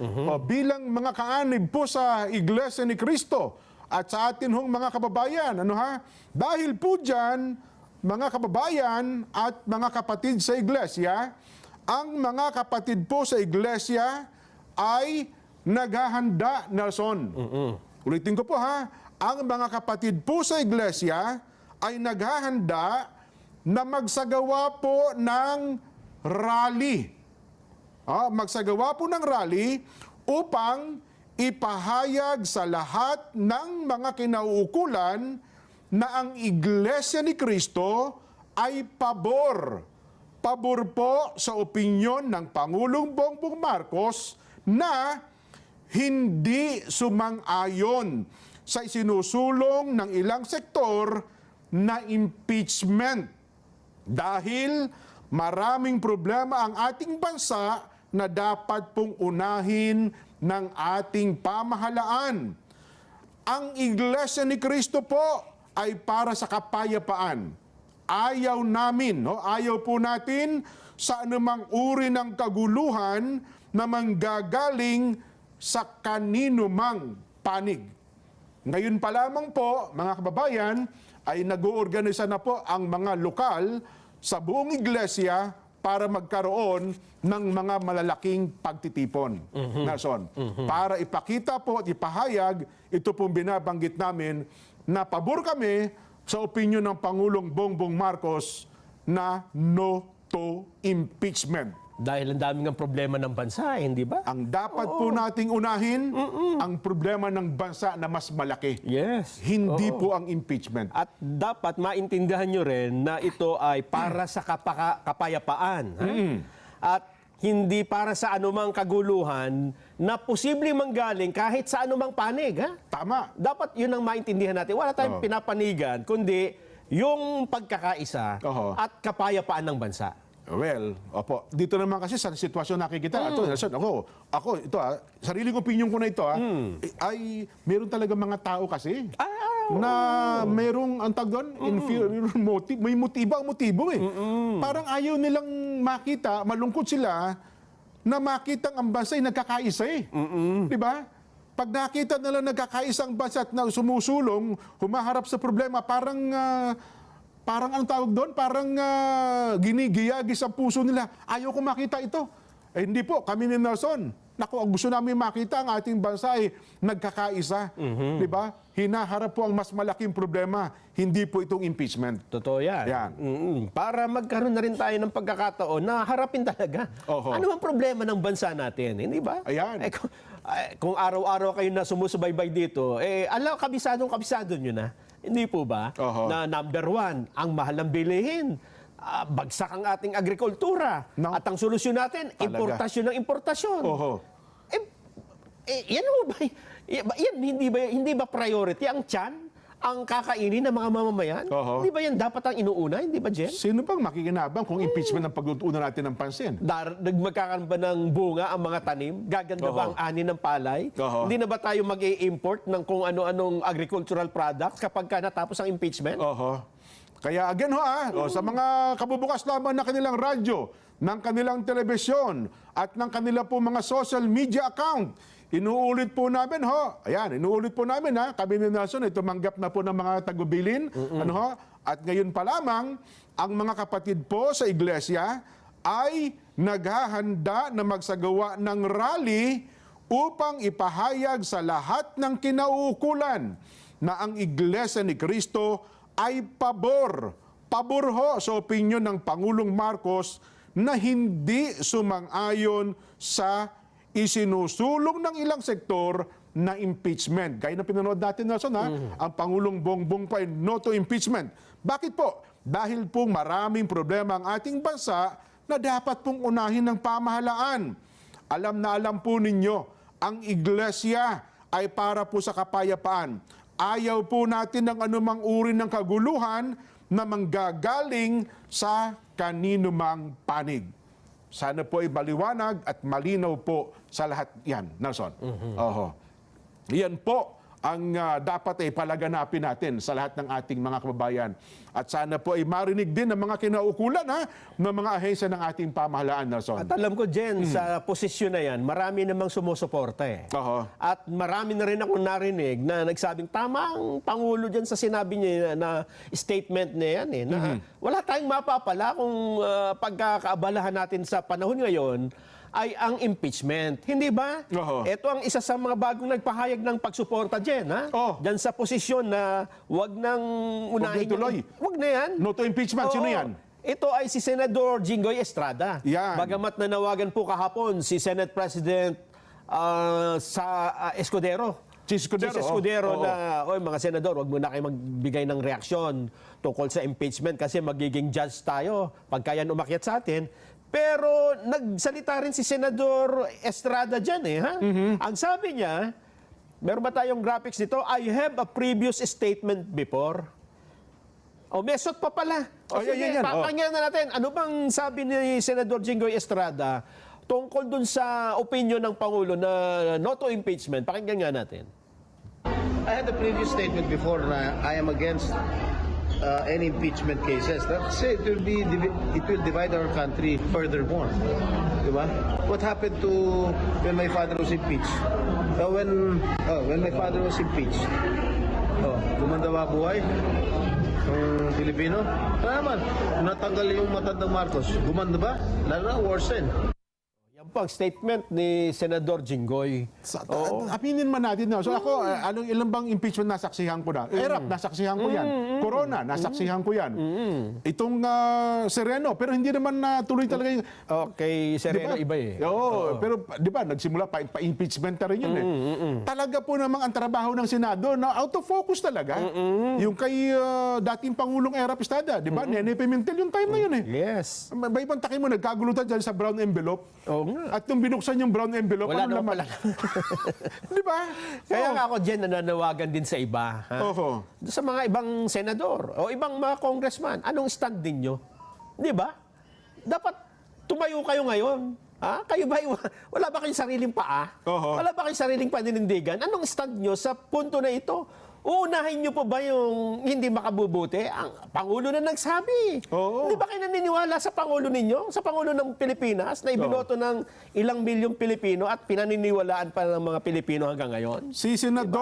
O, bilang mga kaanib po sa Iglesia ni Cristo at sa atin hong mga kababayan. Dahil po dyan, mga kababayan at mga kapatid sa Iglesia, ang mga kapatid po sa Iglesia ay naghahanda, Nelson. Ulitin ko po ang mga kapatid po sa Iglesia ay naghahanda na magsagawa po ng rally. Magsagawa po ng rally upang ipahayag sa lahat ng mga kinauukulan na ang Iglesia ni Cristo ay pabor. Pabor po sa opinyon ng Pangulong Bongbong Marcos na hindi sumang-ayon sa isinusulong ng ilang sektor na impeachment. Dahil maraming problema ang ating bansa na dapat pong unahin ng ating pamahalaan. Ang Iglesia ni Cristo po ay para sa kapayapaan. Ayaw namin, ayaw po natin sa anumang uri ng kaguluhan na manggagaling sa kanino mang panig. Ngayon pa lamang po, mga kababayan, ay nag-oorganisa na po ang mga lokal sa buong iglesia para magkaroon ng mga malalaking pagtitipon. Nelson, para ipakita po at ipahayag, ito pong binabanggit namin na pabor kami sa opinyon ng Pangulong Bongbong Marcos na no to impeachment. Dahil ang daming ang problema ng bansa, hindi ba? Ang dapat po nating unahin, ang problema ng bansa na mas malaki. Yes. Hindi po ang impeachment. At dapat maintindihan nyo rin na ito ay para sa kapayapaan. At hindi para sa anumang kaguluhan na posibleng manggaling kahit sa anumang panig. Tama. Dapat yun ang maintindihan natin. Wala tayong pinapanigan, kundi yung pagkakaisa at kapayapaan ng bansa. Well, opo. Dito naman kasi sa sitwasyon nakikita, Nelson, ako, ito sariling opinion ko na ito ay meron talaga mga tao kasi na merong, ang tawag doon, inferior motive, may ibang motibo eh. Parang ayaw nilang makita, malungkot sila, na makita ang bansa ay nagkakaisa eh. Di ba? Pag nakita nila nagkakaisang bansa at na sumusulong, humaharap sa problema, parang anong tawag doon? Parang ginigiyagis ang puso nila. Ayaw ko makita ito. Eh hindi po, kami ni Nelson. Naku, ang gusto namin makita ang ating bansa ay nagkakaisa. Di ba? Hinaharap po ang mas malaking problema. Hindi po itong impeachment. Totoo yan. Para magkaroon na rin tayo ng pagkakataon na harapin talaga. Ano ang problema ng bansa natin? Hindi ba? Ayan. Kung araw-araw kayo na sumusubaybay dito, kabisadong nyo na. Hindi po ba? Na number one, ang mahal ng bilihin. Bagsak ang ating agrikultura. At ang solusyon natin, importasyon ng importasyon. Yan ho ba? Yan, hindi ba priority ang tiyan? Ang kakainin ng mga mamamayan? Hindi ba yan dapat ang inuuna? Hindi ba, Jen? Sino pang makikinabang kung impeachment ang pag-uuna natin ng pansin? Magkakaroon ba ng bunga ang mga tanim? Gaganda ba ang ani ng palay? Hindi na ba tayo mag-i-import ng kung ano-anong agricultural products kapag natapos ang impeachment? Kaya again sa mga kabubukas lamang na kanilang radyo, ng kanilang telebisyon, at ng kanila po mga social media account, inuulit po namin kami ni Nelson ay tumanggap na po ng mga tagubilin, at ngayon pa lamang, ang mga kapatid po sa iglesia ay naghahanda na magsagawa ng rally upang ipahayag sa lahat ng kinauukulan na ang Iglesia ni Cristo ay pabor sa opinyon ng Pangulong Marcos na hindi sumang-ayon sa isinusulong ng ilang sektor na impeachment. Gaya na pinanood natin, Nelson, ang Pangulong Bongbong pa ay no to impeachment. Bakit po? Dahil po maraming problema ang ating bansa na dapat pong unahin ng pamahalaan. Alam na alam po ninyo, ang iglesia ay para po sa kapayapaan. Ayaw po natin ng anumang uri ng kaguluhan na manggagaling sa kanino mang panig. Sana po ay maliwanag at malinaw po sa lahat yan, Nelson. Yan po ang dapat ay palaganapin natin sa lahat ng ating mga kababayan. At sana po ay marinig din ng mga kinaukulan ng mga ahensya ng ating pamahalaan, Nelson. At alam ko, Jen, sa posisyon na yan, marami namang sumusuporta eh. Oho. At marami na rin akong narinig na nagsabing, tama ang Pangulo dyan sa sinabi niya na statement na yan eh, na wala tayong mapapala kung pagkakaabalahan natin sa panahon ngayon ay ang impeachment. Hindi ba? Oho. Ito ang isa sa mga bagong nagpahayag ng pagsuporta dyan, ha? Oh. Dyan sa posisyon na wag nang unahin. tuloy. Wag na yan. No to impeachment. Sino Oo. yan? Ito ay si Senador Jinggoy Estrada. Yan. Bagamat nanawagan po kahapon si Senate President Escudero. Si Escudero, Si Escudero oo. na, oy mga senador, wag muna kayo magbigay ng reaksyon tungkol sa impeachment kasi magiging judge tayo pagka yan umakyat sa atin. Pero nagsalita rin si Senador Estrada dyan eh. Ha? Ang sabi niya, meron ba tayong graphics dito? I have a previous statement before. O, mesot pa pala. O, Oh, sige, yan. papakinggan na natin. Ano bang sabi ni Senador Jinggoy Estrada tungkol dun sa opinion ng Pangulo na no to impeachment? Pakinggan nga natin. I had a previous statement before na I am against any impeachment cases. That's it will divide our country furthermore. Diba? What happened to when my father was impeached? When my father was impeached, gumanda ba buhay ng Pilipino? Wala naman. Natanggal yung matandang Marcos. Gumanda ba? Lalo na worsen. Yan po ang statement ni Senador Jinggoy. Aminin man natin na. So ako, ilang bang impeachment nasaksihan ko na? ERAP, nasaksihan ko yan. Corona, nasaksihan ko yan. Itong Sereno, pero hindi naman natuloy talaga yung... Okay, Sereno, Diba? iba eh. Oo, pero di ba, nagsimula pa-impeachment na rin yun eh. Talaga po namang ang trabaho ng Senado na out of focus talaga. Yung kay dating Pangulong Erap Estrada, di ba? Nene Pimentel yung time na yun eh. Yes. May ibang taki mo, nagkagulutan dyan sa brown envelope. Oo nga. At nung binuksan yung brown envelope, Wala ano naman naman? pala. Di ba? Kaya nga ako dyan nananawagan din sa iba. Ha? Oho. Doon sa mga ibang senador o ibang mga congressman, anong stand ninyo? Di ba? Dapat tumayo kayo ngayon. Ha? Kayo ba, wala ba kayong sariling paa? Oho. Wala ba kayong sariling paninindigan? Anong stand nyo sa punto na ito? Uunahin nyo pa ba yung hindi makabubuti? Ang Pangulo na nagsabi. Oo. Hindi ba kayo naniniwala sa Pangulo ninyo? Sa Pangulo ng Pilipinas na ibinoto ng ilang milyong Pilipino at pinaniniwalaan pa ng mga Pilipino hanggang ngayon? Si Senador